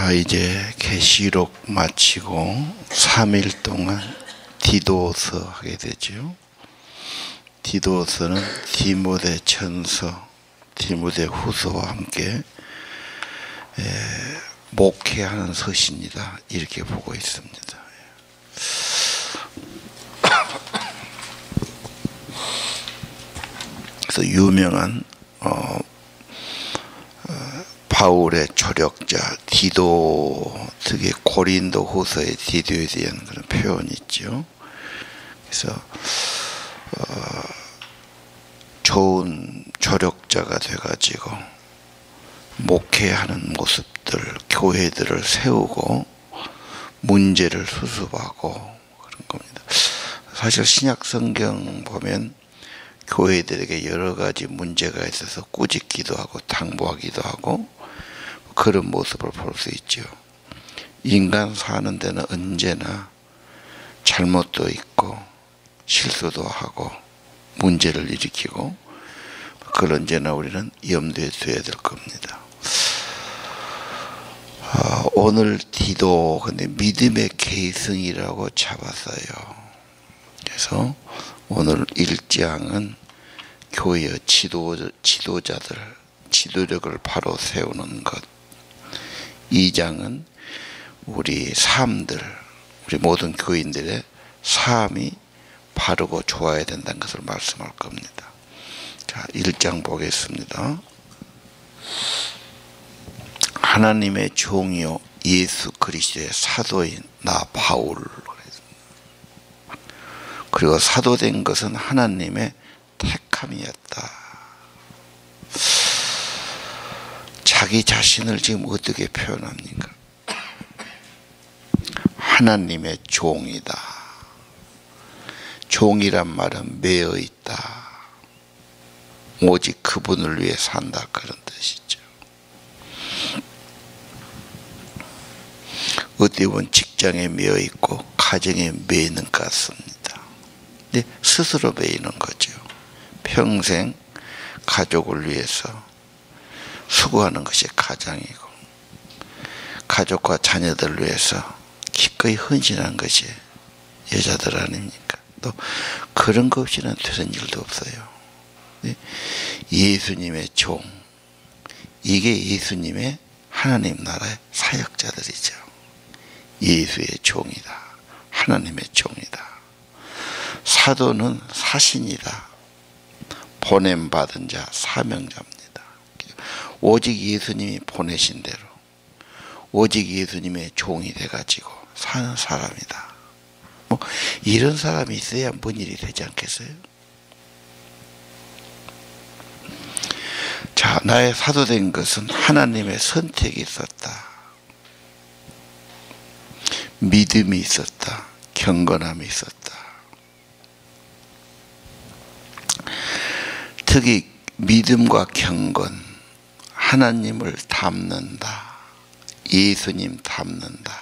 자, 이제 계시록 마치고 3일 동안 디도서 하게 되죠. 디도서는 디모데 전서, 디모데 후서와 함께 목회하는 서신이다, 이렇게 보고 있습니다. 그래서 유명한 바울의 조력자 디도, 특히 고린도 후서의 디도에 대한 그런 표현이 있죠. 그래서 좋은 조력자가 돼가지고 목회하는 모습들, 교회들을 세우고 문제를 수습하고 그런 겁니다. 사실 신약 성경 보면 교회들에게 여러 가지 문제가 있어서 꾸짖기도 하고 당부하기도 하고 그런 모습을 볼 수 있죠. 인간 사는 데는 언제나 잘못도 있고 실수도 하고 문제를 일으키고 그걸 언제나 우리는 염두에 둬야 될 겁니다. 오늘 디도 근데 믿음의 계승이라고 잡았어요. 그래서 오늘 1장은 교회의 지도자들, 지도력을 바로 세우는 것. 2장은 우리 삶들, 우리 모든 교인들의 삶이 바르고 좋아야 된다는 것을 말씀할 겁니다. 자, 1장 보겠습니다. 하나님의 종이요 예수 그리스도의 사도인 나 바울. 그리고 사도된 것은 하나님의 택함이었다. 자기 자신을 지금 어떻게 표현합니까? 하나님의 종이다. 종이란 말은 매여 있다. 오직 그분을 위해 산다, 그런 뜻이죠. 어떻게 보면 직장에 매여 있고 가정에 매여 있는 것 같습니다. 근데 스스로 매여 있는 거죠. 평생 가족을 위해서 수고하는 것이 가장이고 가족과 자녀들을 위해서 기꺼이 헌신한 것이 여자들 아닙니까? 또 그런 것 없이는 되는 일도 없어요. 예수님의 종, 이게 예수님의 하나님 나라의 사역자들이죠. 예수의 종이다. 하나님의 종이다. 사도는 사신이다. 보냄받은 자, 사명자입니다. 오직 예수님이 보내신 대로 오직 예수님의 종이 돼가지고 사는 사람이다. 뭐 이런 사람이 있어야 뭔 일이 되지 않겠어요? 자, 나의 사도된 것은 하나님의 선택이 있었다. 믿음이 있었다. 경건함이 있었다. 특히 믿음과 경건, 하나님을 닮는다. 예수님 닮는다.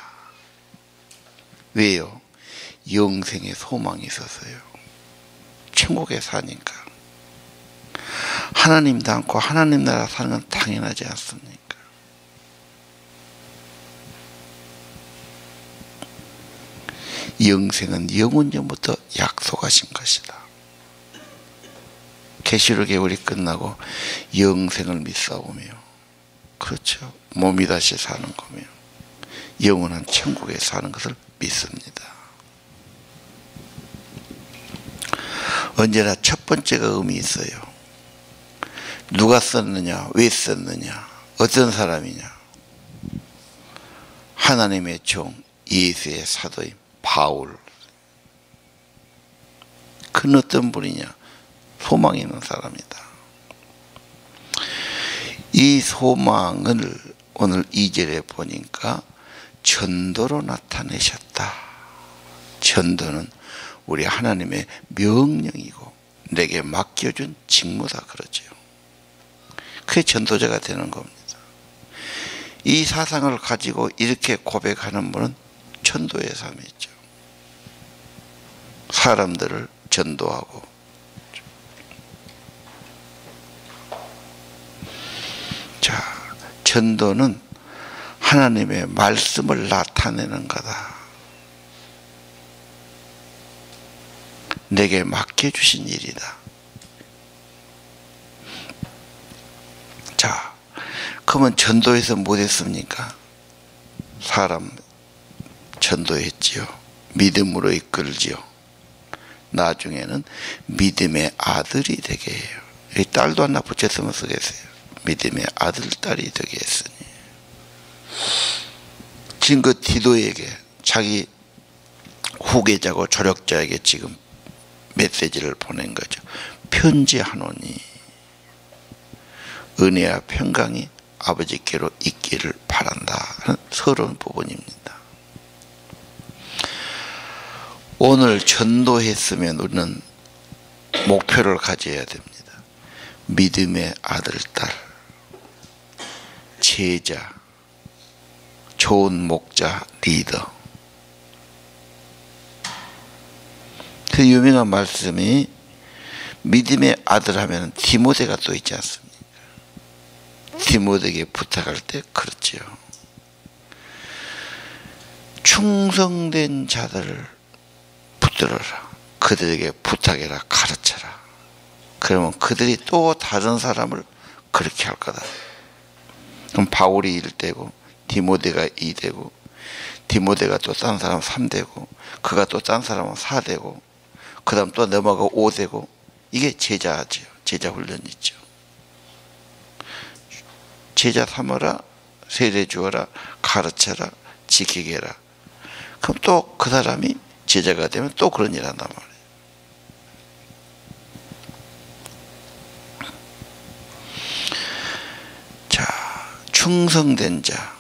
왜요? 영생의 소망이 있어서요. 천국에 사니까. 하나님 닮고 하나님 나라 사는 건 당연하지 않습니까? 영생은 영원 전부터 약속하신 것이다. 계시록의 우리 끝나고 영생을 믿사오며, 그렇죠, 몸이 다시 사는 거며 영원한 천국에 사는 것을 믿습니다. 언제나 첫 번째가 의미 있어요. 누가 썼느냐, 왜 썼느냐, 어떤 사람이냐. 하나님의 종 예수의 사도인 바울. 그는 어떤 분이냐? 소망이 있는 사람이다. 이 소망을 오늘 2절에 보니까 전도로 나타내셨다. 전도는 우리 하나님의 명령이고 내게 맡겨준 직무다, 그러죠. 그게 전도자가 되는 겁니다. 이 사상을 가지고 이렇게 고백하는 분은 전도의 삶이죠. 사람들을 전도하고. 자, 전도는 하나님의 말씀을 나타내는 거다. 내게 맡겨주신 일이다. 자, 그러면 전도해서 못했습니까? 사람 전도했지요. 믿음으로 이끌지요. 나중에는 믿음의 아들이 되게 해요. 이 딸도 하나 붙였으면 쓰겠어요. 믿음의 아들, 딸이 되게 했으니. 지금 그 디도에게, 자기 후계자고 조력자에게 지금 메시지를 보낸 거죠. 편지하노니 은혜와 평강이 아버지께로 있기를 바란다 하는 서러운 부분입니다. 오늘 전도했으면 우리는 목표를 가져야 됩니다. 믿음의 아들, 딸, 제자, 좋은 목자, 리더. 그 유명한 말씀이 믿음의 아들 하면 디모데가 또 있지 않습니까? 디모데에게 부탁할 때 그렇지요. 충성된 자들을 붙들어라. 그들에게 부탁해라. 가르쳐라. 그러면 그들이 또 다른 사람을 그렇게 할 거다. 그럼 바울이 1되고 디모데가 2되고 디모데가 또 딴 사람 3되고 그가 또 딴 사람은 4되고 그 다음 또 넘어가 5되고 이게 제자죠. 제자 훈련이죠. 제자 삼아라, 세례 주어라, 가르쳐라, 지키게 해라. 그럼 또 그 사람이 제자가 되면 또 그런 일 한단 말이에요. 자, 충성된 자.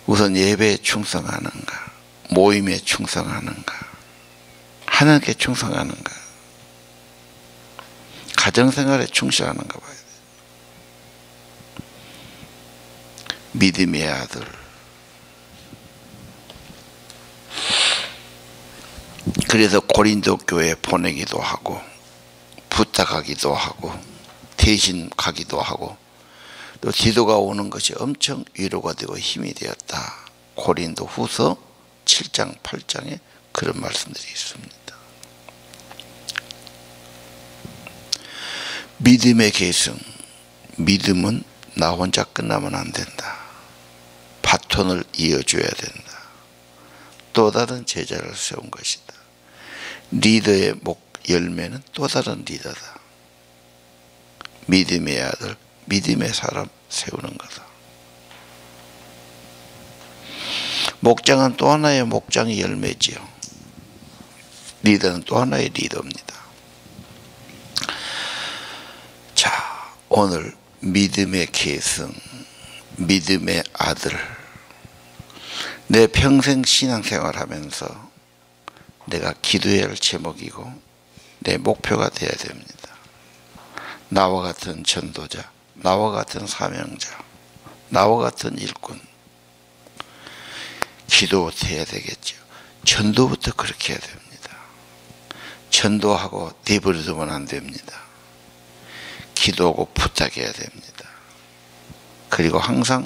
우선 예배에 충성하는가, 모임에 충성하는가, 하나님께 충성하는가, 가정생활에 충실하는가 봐야 돼요. 믿음의 아들. 그래서 고린도 교회에 보내기도 하고 부탁하기도 하고 대신 가기도 하고 또 디도가 오는 것이 엄청 위로가 되고 힘이 되었다. 고린도 후서 7장 8장에 그런 말씀들이 있습니다. 믿음의 계승. 믿음은 나 혼자 끝나면 안 된다. 바톤을 이어줘야 된다. 또 다른 제자를 세운 것이다. 리더의 열매는 또 다른 리더다. 믿음의 아들, 믿음의 사람 세우는 거다. 목장은 또 하나의 목장의 열매지요. 리더는 또 하나의 리더입니다. 자, 오늘 믿음의 계승, 믿음의 아들. 내 평생 신앙생활 하면서 내가 기도해야 할 제목이고 내 목표가 되어야 됩니다. 나와 같은 전도자, 나와 같은 사명자, 나와 같은 일꾼. 기도해야 되겠죠. 전도부터 그렇게 해야 됩니다. 전도하고 내버려두면 안 됩니다. 기도하고 부탁해야 됩니다. 그리고 항상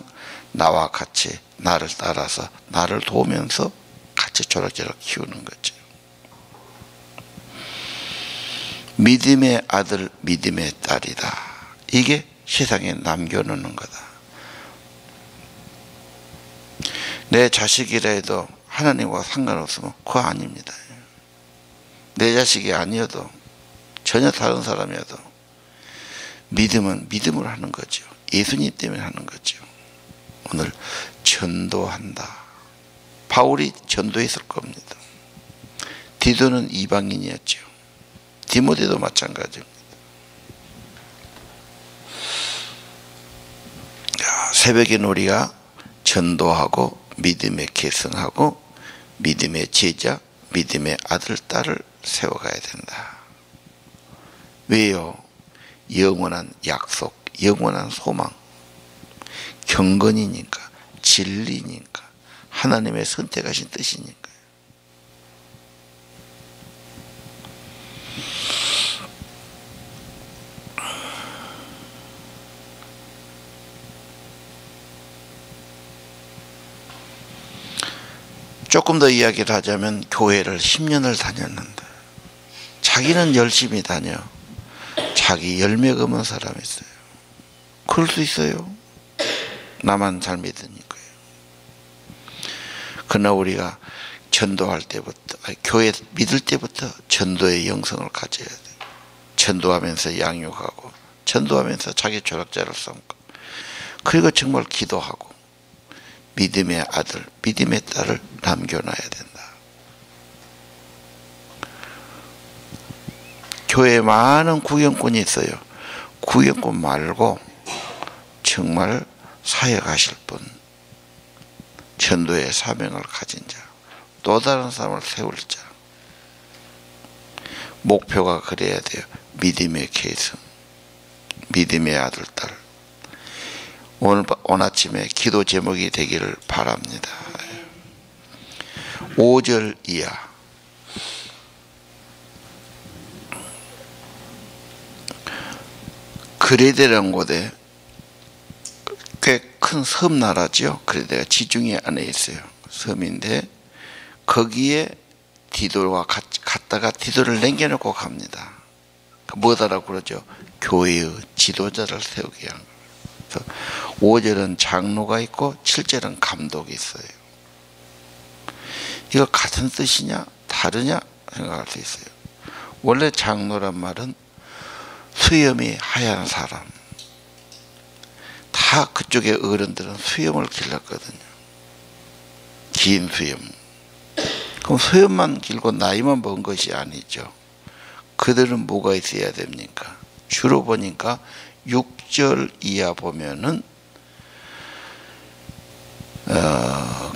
나와 같이 나를 따라서 나를 도우면서 같이 조력조력 키우는 거죠. 믿음의 아들, 믿음의 딸이다. 이게 세상에 남겨놓는 거다. 내 자식이라 해도 하나님과 상관없으면 그거 아닙니다. 내 자식이 아니어도 전혀 다른 사람이어도 믿음은 믿음으로 하는 거죠. 예수님 때문에 하는 거죠. 오늘 전도한다. 바울이 전도했을 겁니다. 디도는 이방인이었죠. 디모데도 마찬가지입니다. 새벽에 우리가 전도하고 믿음의 계승하고 믿음의 제자, 믿음의 아들, 딸을 세워가야 된다. 왜요? 영원한 약속, 영원한 소망, 경건이니까, 진리니까, 하나님의 선택하신 뜻이니까. 조금 더 이야기를 하자면 교회를 10년을 다녔는데 자기는 열심히 다녀. 자기 열매가 없는 사람이 있어요. 그럴 수 있어요. 나만 잘 믿으니까요. 그러나 우리가 전도할 때부터, 교회 믿을 때부터 전도의 영성을 가져야 돼요. 전도하면서 양육하고, 전도하면서 자기 조력자를 삼고, 그리고 정말 기도하고, 믿음의 아들, 믿음의 딸을 남겨놔야 된다. 교회에 많은 구경꾼이 있어요. 구경꾼 말고 정말 사역하실 분, 전도의 사명을 가진 자, 또 다른 사람을 세울 자. 목표가 그래야 돼요. 믿음의 계승, 믿음의 아들, 딸. 오늘 아침에 기도 제목이 되기를 바랍니다. 5절 이하. 그레데라는 곳에 꽤 큰 섬나라죠. 그레데가 지중해 안에 있어요. 섬인데 거기에 디도가 갔다가 디도를 남겨놓고 갑니다. 뭐다라고 그러죠? 교회의 지도자를 세우게 한 거예요. 5절은 장로가 있고 7절은 감독이 있어요. 이거 같은 뜻이냐 다르냐 생각할 수 있어요. 원래 장로란 말은 수염이 하얀 사람. 다 그쪽의 어른들은 수염을 길렀거든요. 긴 수염. 그럼 수염만 길고 나이만 먹은 것이 아니죠. 그들은 뭐가 있어야 됩니까? 주로 보니까 6절 이하 보면은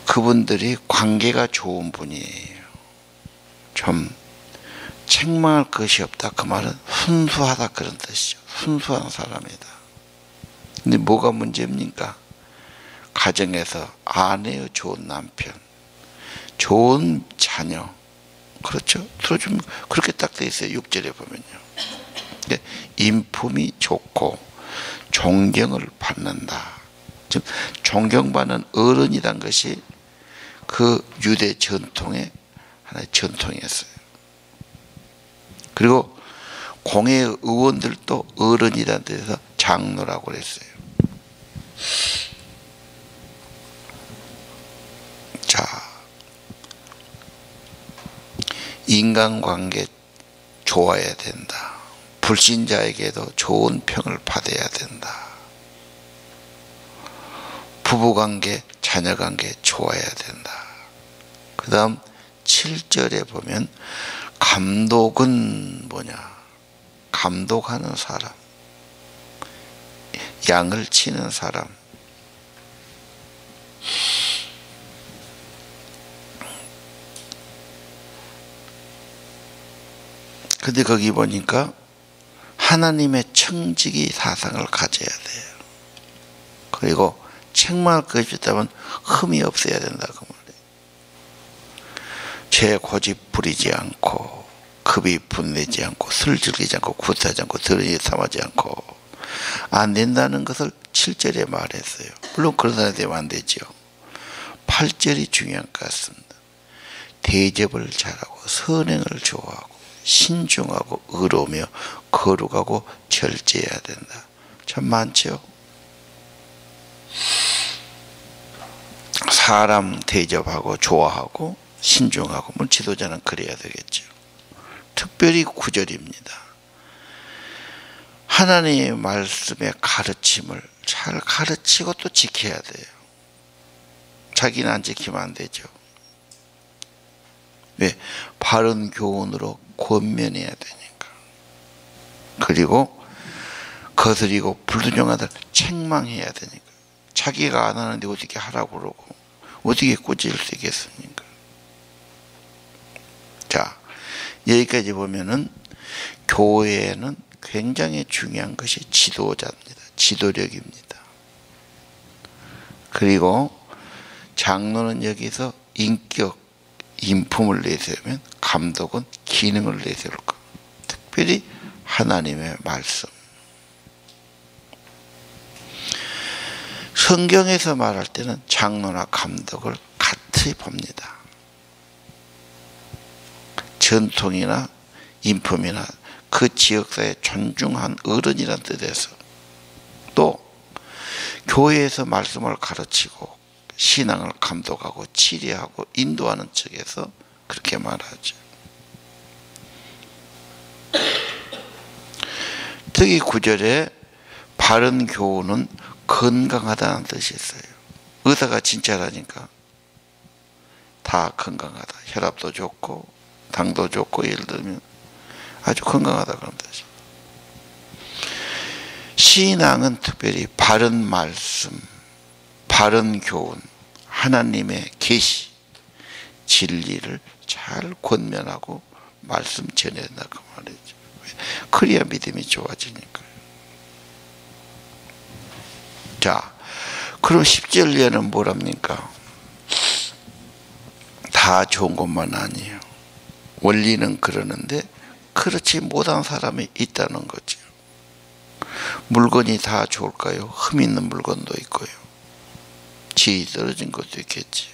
그분들이 관계가 좋은 분이에요. 좀 책망할 것이 없다. 그 말은 순수하다 그런 뜻이죠. 순수한 사람이다. 근데 뭐가 문제입니까? 가정에서 아내의 좋은 남편, 좋은 자녀, 그렇죠? 들어주면 그렇게 딱 돼 있어요. 6절에 보면요. 인품이 좋고 존경을 받는다. 즉 존경받는 어른이란 것이 그 유대 전통의 하나의 전통이었어요. 그리고 공회 의원들도 어른이라는 데서 장로라고 그랬어요. 자, 인간관계 좋아야 된다. 불신자에게도 좋은 평을 받아야 된다. 부부관계, 자녀관계 좋아야 된다. 그 다음 7절에 보면 감독은 뭐냐? 감독하는 사람, 양을 치는 사람. 근데 거기 보니까 하나님의 청지기 사상을 가져야 돼요. 그리고 책망할 것이 있다면 흠이 없어야 된다고 말해요. 죄 고집 부리지 않고, 급이 분내지 않고, 술 즐기지 않고, 구타하지 않고, 더러이 삼하지 않고, 안 된다는 것을 7절에 말했어요. 물론 그런 사람이 되면 안 되죠. 8절이 중요한 것 같습니다. 대접을 잘하고, 선행을 좋아하고, 신중하고, 의로우며, 거룩하고, 절제해야 된다. 참 많죠. 사람 대접하고 좋아하고 신중하고, 뭐 지도자는 그래야 되겠죠. 특별히 9절입니다. 하나님의 말씀의 가르침을 잘 가르치고 또 지켜야 돼요. 자기는 안 지키면 안 되죠. 왜? 바른 교훈으로 권면해야 되니까. 그리고 거스리고 불순종하다 책망해야 되니까. 자기가 안 하는데 어떻게 하라고 그러고 어떻게 꾸짖을 수 있겠습니까? 자, 여기까지 보면은 교회에는 굉장히 중요한 것이 지도자입니다. 지도력입니다. 그리고 장로는 여기서 인격, 인품을 내세우면 감독은 기능을 내세울 것. 특별히 하나님의 말씀. 성경에서 말할 때는 장로나 감독을 같이 봅니다. 전통이나 인품이나 그 지역사회의 존중한 어른이란 뜻에서, 또 교회에서 말씀을 가르치고 신앙을 감독하고 치리하고 인도하는 측에서 그렇게 말하죠. 특히 9절에 바른 교훈은 건강하다는 뜻이 있어요. 의사가 진찰하니까 다 건강하다. 혈압도 좋고 당도 좋고, 예를 들면 아주 건강하다 그런 뜻이에요. 신앙은 특별히 바른 말씀, 바른 교훈, 하나님의 계시, 진리를 잘 권면하고 말씀 전해야 된다고 말이죠. 그래야 믿음이 좋아지니까. 자, 그럼 10절 이하는 뭐랍니까? 다 좋은 것만 아니에요. 원리는 그러는데 그렇지 못한 사람이 있다는 거죠. 물건이 다 좋을까요? 흠 있는 물건도 있고요. 질이 떨어진 것도 있겠지.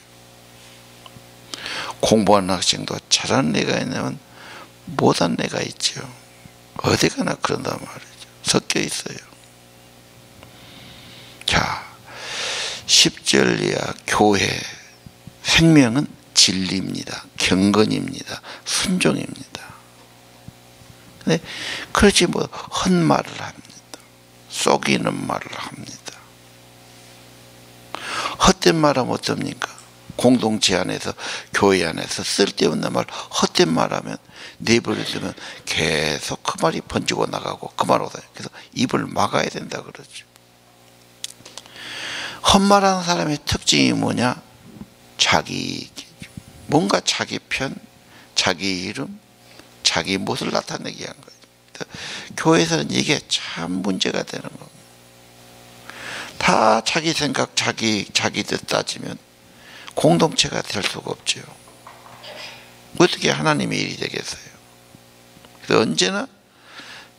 공부하는 학생도 잘하는 애가 있냐면 못한 애가 있죠. 어디 가나 그런단 말이죠. 섞여 있어요. 자, 10절 이하 교회 생명은 진리입니다. 경건입니다. 순종입니다. 근데 그렇지 뭐 헛말을 합니다. 속이는 말을 합니다. 헛된 말하면 어떻습니까? 공동체 안에서, 교회 안에서 쓸데없는 말, 헛된 말하면 내버려두면 계속 그 말이 번지고 나가고 그 말하고 다녀요. 그래서 입을 막아야 된다 그러죠. 헛말하는 사람의 특징이 뭐냐? 뭔가 자기 편, 자기 이름, 자기 모습을 나타내게 한 거예요. 교회에서는 이게 참 문제가 되는 겁니다. 다 자기 생각, 자기 뜻 따지면 공동체가 될 수가 없죠. 어떻게 하나님의 일이 되겠어요? 그래서 언제나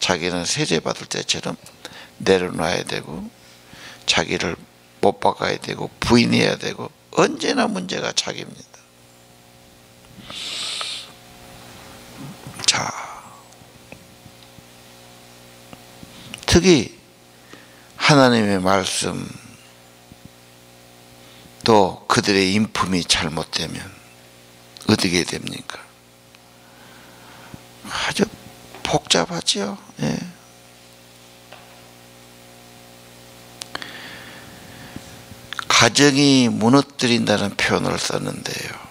자기는 세례받을 때처럼 내려놔야 되고, 자기를 못 박아야 되고, 부인해야 되고, 언제나 문제가 자기입니다. 자, 특히 하나님의 말씀, 또 그들의 인품이 잘못되면 어떻게 됩니까? 아주 복잡하죠. 예. 가정이 무너뜨린다는 표현을 썼는데요.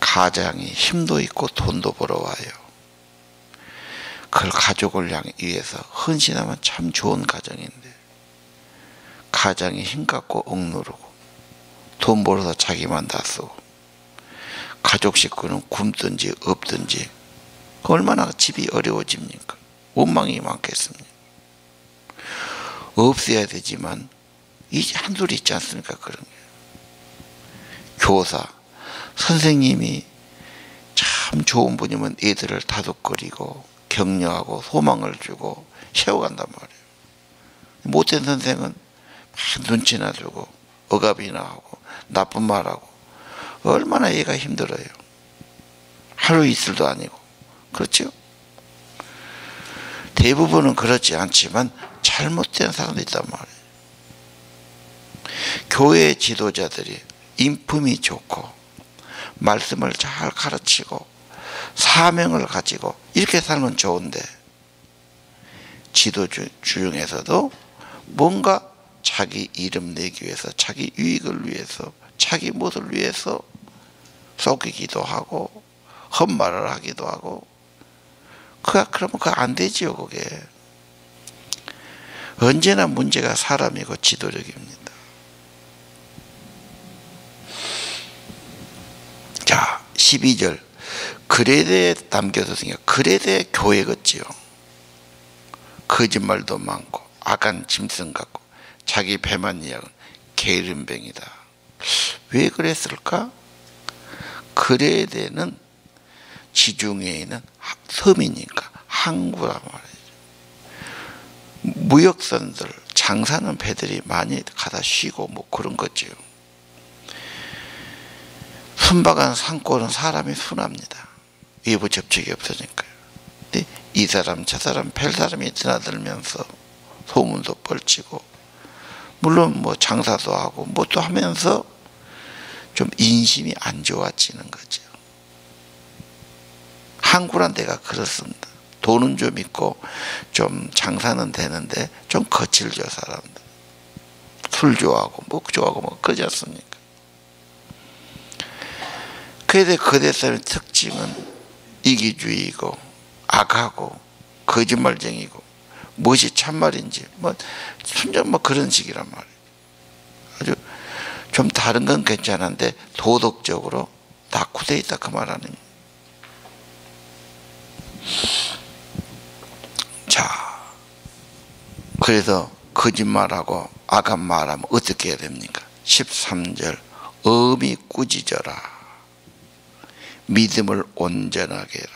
가장이 힘도 있고 돈도 벌어와요. 그걸 가족을 위해서 헌신하면 참 좋은 가정인데, 가장이 힘갖고 억누르고 돈 벌어서 자기만 다 쓰고 가족 식구는 굶든지 없든지 얼마나 집이 어려워집니까? 원망이 많겠습니까? 없어야 되지만 이제 한둘 있지 않습니까? 그런 게. 교사, 선생님이 참 좋은 분이면 애들을 다독거리고 격려하고 소망을 주고 세워간단 말이에요. 못된 선생은 막 눈치나 주고 억압이나 하고 나쁜 말하고 얼마나 얘가 힘들어요. 하루 이틀도 아니고. 그렇죠? 대부분은 그렇지 않지만 잘못된 사람도 있단 말이에요. 교회 지도자들이 인품이 좋고 말씀을 잘 가르치고 사명을 가지고 이렇게 살면 좋은데, 지도주 중에서도 뭔가 자기 이름 내기 위해서, 자기 유익을 위해서, 자기 무엇을 위해서 속이기도 하고 헛말을 하기도 하고, 그러면 그거 안 되지요. 그게 언제나 문제가 사람이고 지도력입니다. 자, 12절 그레데에 담겨졌으니까 그레데 교회겠지요. 거짓말도 많고 악한 짐승 같고 자기 배만 이야기하는 게으름뱅이다. 왜 그랬을까? 그레데는 지중해에 있는 섬이니까 항구란 말이죠. 무역선들, 장사는 배들이 많이 가다 쉬고 뭐 그런 거죠. 순박한 산골은 사람이 순합니다. 외부 접촉이 없으니까요. 근데 이 사람 저 사람 별 사람이 드나들면서 소문도 뻘치고, 물론 뭐 장사도 하고 뭐 또 하면서 좀 인심이 안 좋아지는 거죠. 한국이란 데가 그렇습니다. 돈은 좀 있고 좀 장사는 되는데 좀 거칠죠, 사람들. 술 좋아하고 뭐 좋아하고 뭐 그러지 않습니까? 그런데 거대 사람의 특징은 이기주의이고 악하고 거짓말쟁이고, 무엇이 참말인지 뭐 순전 뭐 그런 식이란 말이에요. 아주 좀 다른 건 괜찮은데 도덕적으로 낙후되어 있다, 그 말 아닙니까? 자, 그래서 거짓말하고 악한 말하면 어떻게 해야 됩니까? 13절, 엄히 꾸짖어라. 믿음을 온전하게 해라.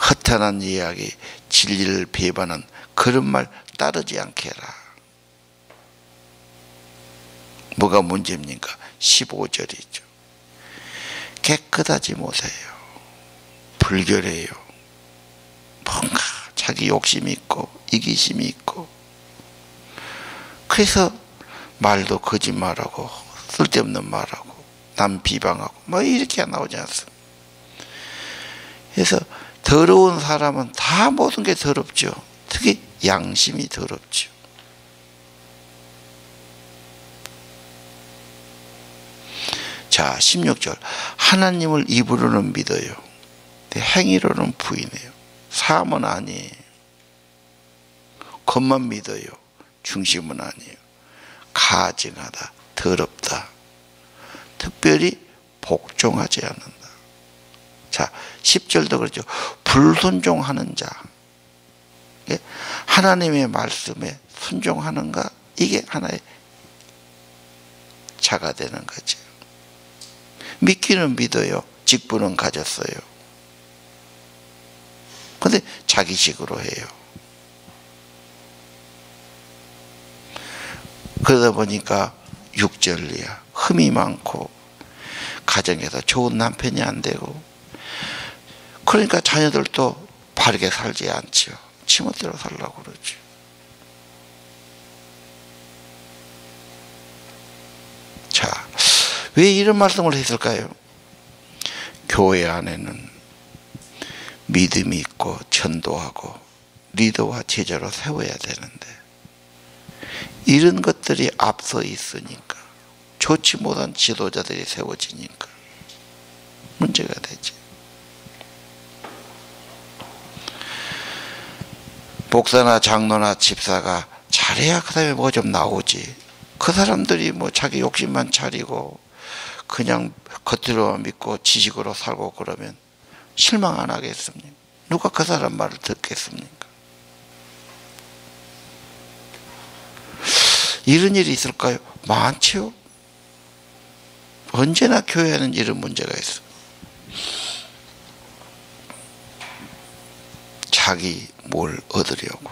허탄한 이야기, 진리를 배반한 그런 말 따르지 않게 해라. 뭐가 문제입니까? 15절이죠. 깨끗하지 못해요. 불결해요. 뭔가 자기 욕심이 있고 이기심이 있고, 그래서 말도 거짓말하고 쓸데없는 말하고 남 비방하고 뭐 이렇게 나오지 않습니까? 그래서 더러운 사람은 다 모든 게 더럽죠. 특히 양심이 더럽죠. 자, 16절. 하나님을 입으로는 믿어요. 행위로는 부인해요. 삶은 아니에요. 겉만 믿어요. 중심은 아니에요. 가증하다, 더럽다. 특별히 복종하지 않는다. 자, 10절도 그렇죠. 불순종하는 자. 하나님의 말씀에 순종하는가? 이게 하나의 자가 되는 거죠. 믿기는 믿어요. 직분은 가졌어요. 근데 자기식으로 해요. 그러다 보니까 6절이야. 흠이 많고 가정에서 좋은 남편이 안 되고, 그러니까 자녀들도 바르게 살지 않죠. 지멋대로 살라고 그러죠. 자, 왜 이런 말씀을 했을까요? 교회 안에는 믿음이 있고 전도하고 리더와 제자로 세워야 되는데, 이런 것들이 앞서 있으니까, 좋지 못한 지도자들이 세워지니까 문제가 되죠. 목사나 장로나 집사가 잘해야 그 다음에 뭐 좀 나오지. 그 사람들이 뭐 자기 욕심만 차리고 그냥 겉으로만 믿고 지식으로 살고 그러면 실망 안 하겠습니까? 누가 그 사람 말을 듣겠습니까? 이런 일이 있을까요? 많지요. 언제나 교회에는 이런 문제가 있어. 자기 뭘 얻으려고,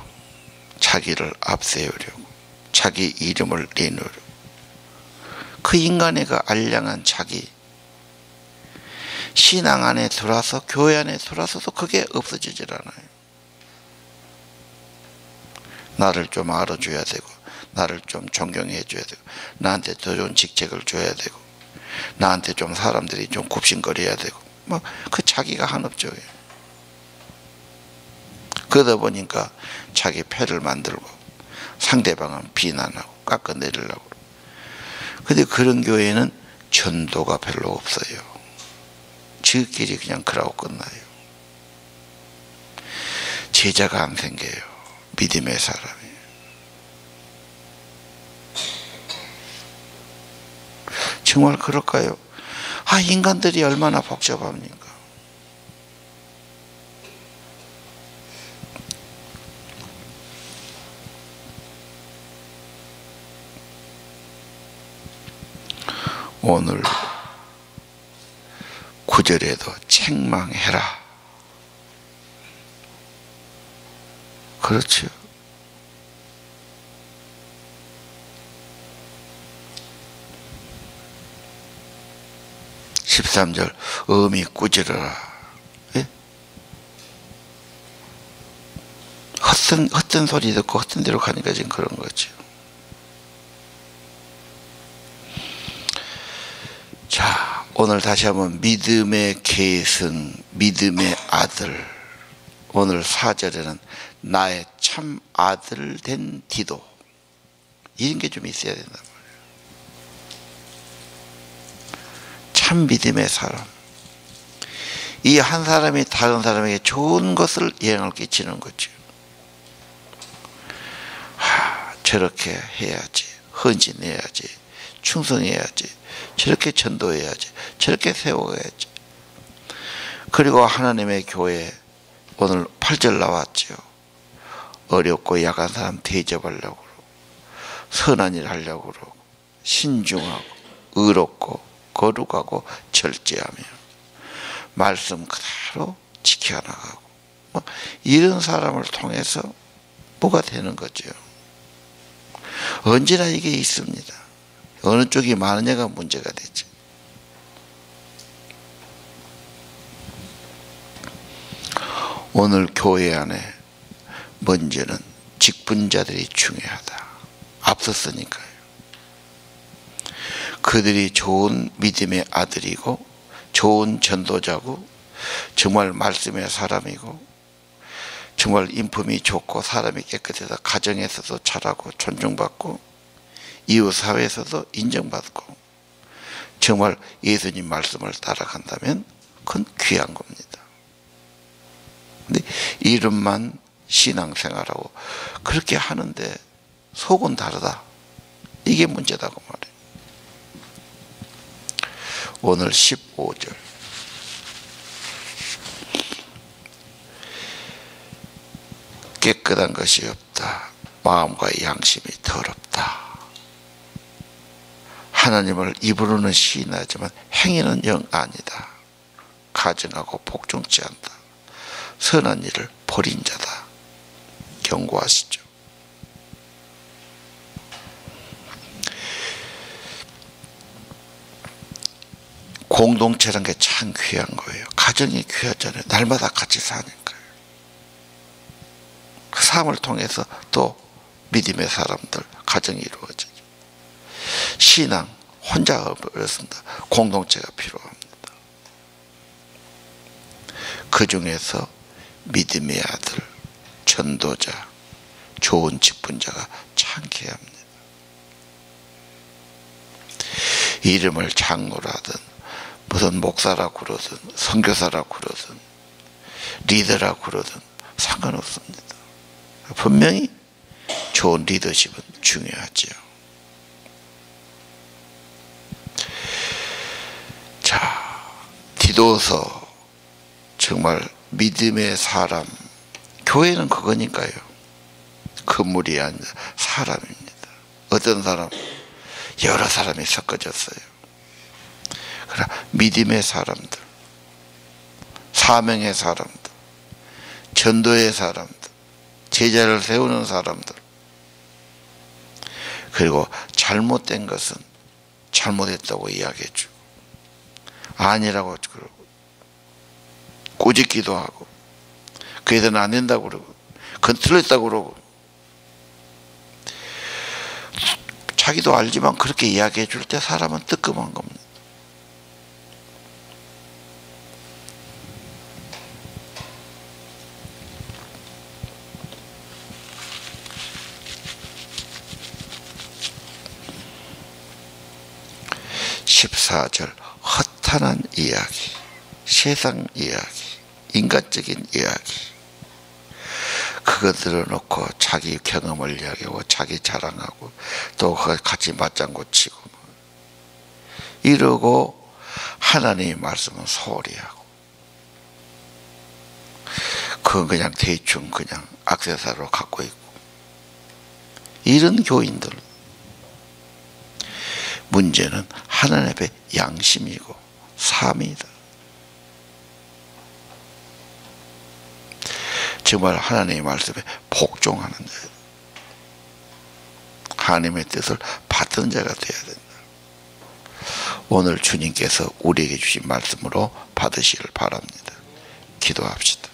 자기를 앞세우려고, 자기 이름을 내놓으려고, 그 인간의 그 알량한 자기, 신앙 안에 들어와서, 교회 안에 들어와서도 그게 없어지질 않아요. 나를 좀 알아줘야 되고, 나를 좀 존경해 줘야 되고, 나한테 더 좋은 직책을 줘야 되고, 나한테 좀 사람들이 좀 굽신거려야 되고, 뭐 그 자기가 한없죠. 그러다 보니까 자기 패를 만들고 상대방은 비난하고 깎아내리려고. 근데 그런 교회는 전도가 별로 없어요. 지들끼리 그냥 그러고 끝나요. 제자가 안 생겨요. 믿음의 사람이. 정말 그럴까요? 아, 인간들이 얼마나 복잡합니까? 오늘 9절에도 책망해라. 그렇죠. 13절 어미 꾸짖어라. 예? 헛된 소리 듣고 헛된 대로 가니까 지금 그런 거죠. 자, 오늘 다시 한번 믿음의 계승, 믿음의 아들. 오늘 4절에는 나의 참 아들 된 디도, 이런 게 좀 있어야 된단 말이에요. 참 믿음의 사람. 이 한 사람이 다른 사람에게 좋은 것을 영향을 끼치는 거죠. 저렇게 해야지, 헌신해야지, 충성해야지, 저렇게 전도해야지, 저렇게 세워야지. 그리고 하나님의 교회, 오늘 8절 나왔죠. 어렵고 약한 사람 대접하려고 그러고, 선한 일 하려고 그러고, 신중하고 의롭고 거룩하고 절제하며 말씀 그대로 지켜나가고, 이런 사람을 통해서 뭐가 되는 거죠. 언제나 이게 있습니다. 어느 쪽이 많으냐가 문제가 되죠. 오늘 교회 안에 먼저는 직분자들이 중요하다. 앞섰으니까요. 그들이 좋은 믿음의 아들이고 좋은 전도자고 정말 말씀의 사람이고 정말 인품이 좋고 사람이 깨끗해서 가정에서도 잘하고 존중받고 이웃사회에서도 인정받고 정말 예수님 말씀을 따라간다면 그건 귀한 겁니다. 근데 이름만 신앙생활하고 그렇게 하는데 속은 다르다. 이게 문제다고 말해요. 오늘 15절. 깨끗한 것이 없다. 마음과 양심이 더럽다. 하나님을 입으로는 시인하지만 행위는 영 아니다. 가증하고 복종치 않다. 선한 일을 버린 자다. 경고하시죠. 공동체라는 게 참 귀한 거예요. 가정이 귀하잖아요. 날마다 같이 사니까요. 그 삶을 통해서 또 믿음의 사람들, 가정이 이루어지죠. 신앙, 혼자 어렵습니다. 공동체가 필요합니다. 그 중에서 믿음의 아들, 전도자, 좋은 직분자가 참게 합니다. 이름을 장로라 하든 무슨 목사라고 그러든 선교사라고 그러든 리더라고 그러든 상관없습니다. 분명히 좋은 리더십은 중요하지요. 자, 디도서 정말 믿음의 사람, 교회는 그거니까요. 건물이 아니라 사람입니다. 어떤 사람? 여러 사람이 섞어졌어요. 그러나 믿음의 사람들, 사명의 사람들, 전도의 사람들, 제자를 세우는 사람들, 그리고 잘못된 것은 잘못했다고 이야기해주고 아니라고 그러고 꾸짖기도 하고 그래서는 안 된다고 그러고 그건 틀렸다고 그러고 자기도 알지만 그렇게 이야기해 줄 때 사람은 뜨끔한 겁니다. (14절) 허탄한 이야기, 세상 이야기, 인간적인 이야기, 그거 들어놓고 자기 경험을 이야기하고 자기 자랑하고 또 같이 맞장구 치고 이러고 하나님의 말씀은 소홀히 하고 그건 그냥 대충 그냥 액세서리로 갖고 있고 이런 교인들, 문제는 하나님 앞에 양심이고 삶이다. 정말 하나님의 말씀에 복종하는 자, 하나님의 뜻을 받던 자가 되어야 된다. 오늘 주님께서 우리에게 주신 말씀으로 받으시길 바랍니다. 기도합시다.